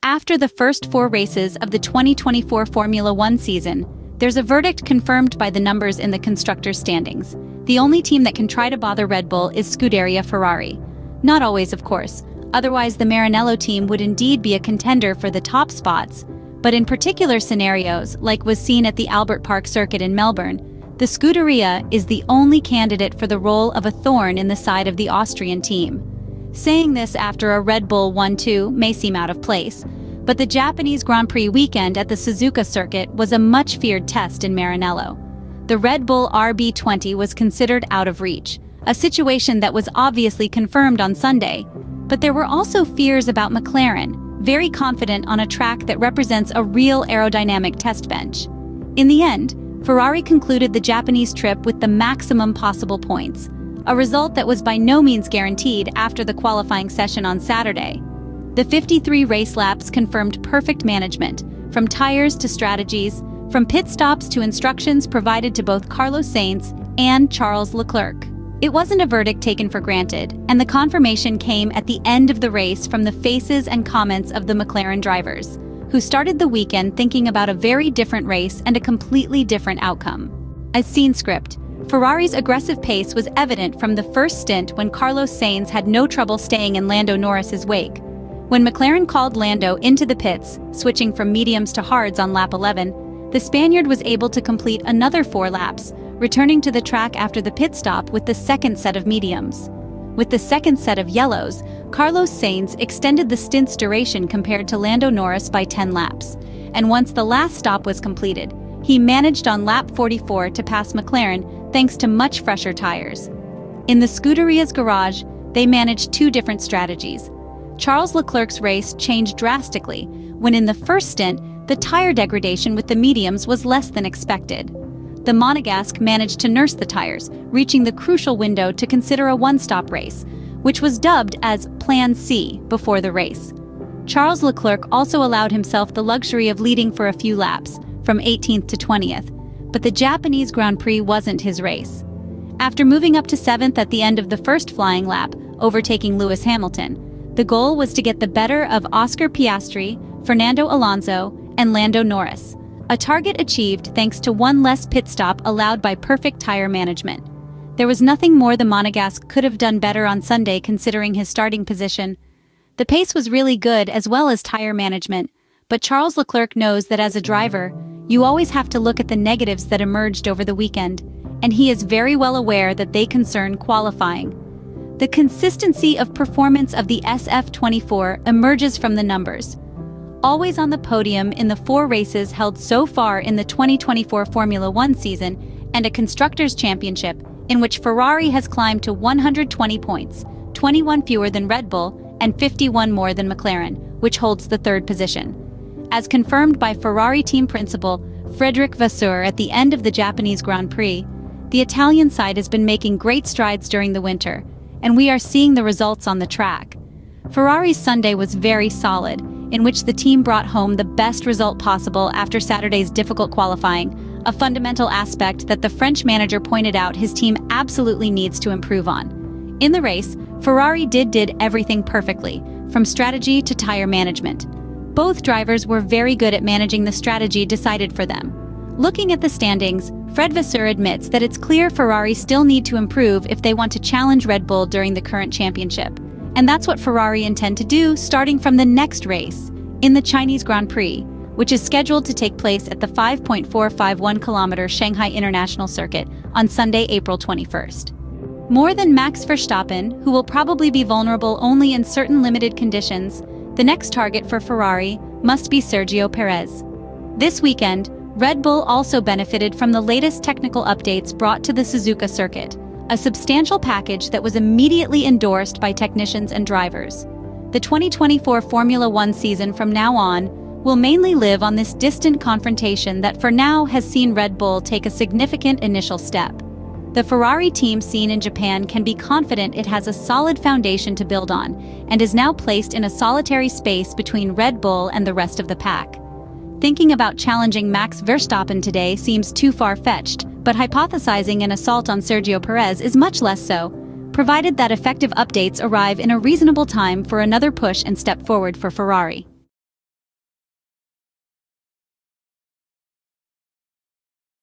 After the first 4 races of the 2024 Formula One season, there's a verdict confirmed by the numbers in the Constructors standings. The only team that can try to bother Red Bull is Scuderia Ferrari. Not always, of course. Otherwise, the Maranello team would indeed be a contender for the top spots. But in particular scenarios, like was seen at the Albert Park circuit in Melbourne, the Scuderia is the only candidate for the role of a thorn in the side of the Austrian team. Saying this after a Red Bull 1-2 may seem out of place, but the Japanese Grand Prix weekend at the Suzuka circuit was a much-feared test in Maranello. The Red Bull RB20 was considered out of reach, a situation that was obviously confirmed on Sunday. But there were also fears about McLaren, very confident on a track that represents a real aerodynamic test bench. In the end, Ferrari concluded the Japanese trip with the maximum possible points, a result that was by no means guaranteed after the qualifying session on Saturday. The 53 race laps confirmed perfect management, from tires to strategies, from pit stops to instructions provided to both Carlos Sainz and Charles Leclerc. It wasn't a verdict taken for granted, and the confirmation came at the end of the race from the faces and comments of the McLaren drivers, who started the weekend thinking about a very different race and a completely different outcome. As scene script, Ferrari's aggressive pace was evident from the first stint when Carlos Sainz had no trouble staying in Lando Norris's wake. When McLaren called Lando into the pits, switching from mediums to hards on lap 11, the Spaniard was able to complete another 4 laps, returning to the track after the pit stop with the second set of mediums. With the second set of yellows, Carlos Sainz extended the stint's duration compared to Lando Norris by 10 laps, and once the last stop was completed, he managed on lap 44 to pass McLaren thanks to much fresher tires. In the Scuderia's garage, they managed 2 different strategies. Charles Leclerc's race changed drastically when in the first stint, the tire degradation with the mediums was less than expected. The Monegasque managed to nurse the tires, reaching the crucial window to consider a one-stop race, which was dubbed as Plan C before the race. Charles Leclerc also allowed himself the luxury of leading for a few laps, from 18th to 20th, but the Japanese Grand Prix wasn't his race. After moving up to 7th at the end of the first flying lap, overtaking Lewis Hamilton, the goal was to get the better of Oscar Piastri, Fernando Alonso, and Lando Norris, a target achieved thanks to 1 less pit stop allowed by perfect tire management. There was nothing more the Monegasque could have done better on Sunday considering his starting position. The pace was really good as well as tire management, but Charles Leclerc knows that as a driver, you always have to look at the negatives that emerged over the weekend, and he is very well aware that they concern qualifying. The consistency of performance of the SF24 emerges from the numbers. Always on the podium in the 4 races held so far in the 2024 Formula One season, and a Constructors' Championship in which Ferrari has climbed to 120 points, 21 fewer than Red Bull and 51 more than McLaren, which holds the 3rd position. As confirmed by Ferrari team principal Frédéric Vasseur at the end of the Japanese Grand Prix, the Italian side has been making great strides during the winter, and we are seeing the results on the track. Ferrari's Sunday was very solid, in which the team brought home the best result possible after Saturday's difficult qualifying, a fundamental aspect that the French manager pointed out his team absolutely needs to improve on. In the race, Ferrari did everything perfectly, from strategy to tire management. Both drivers were very good at managing the strategy decided for them. Looking at the standings, Fred Vasseur admits that it's clear Ferrari still need to improve if they want to challenge Red Bull during the current championship. And that's what Ferrari intend to do starting from the next race, in the Chinese Grand Prix, which is scheduled to take place at the 5.451-kilometer Shanghai International Circuit on Sunday, April 21st. More than Max Verstappen, who will probably be vulnerable only in certain limited conditions, the next target for Ferrari must be Sergio Perez. This weekend, Red Bull also benefited from the latest technical updates brought to the Suzuka circuit, a substantial package that was immediately endorsed by technicians and drivers. The 2024 Formula One season from now on will mainly live on this distant confrontation that for now has seen Red Bull take a significant initial step. The Ferrari team seen in Japan can be confident it has a solid foundation to build on and is now placed in a solitary space between Red Bull and the rest of the pack. Thinking about challenging Max Verstappen today seems too far-fetched, but hypothesizing an assault on Sergio Perez is much less so, provided that effective updates arrive in a reasonable time for another push and step forward for Ferrari.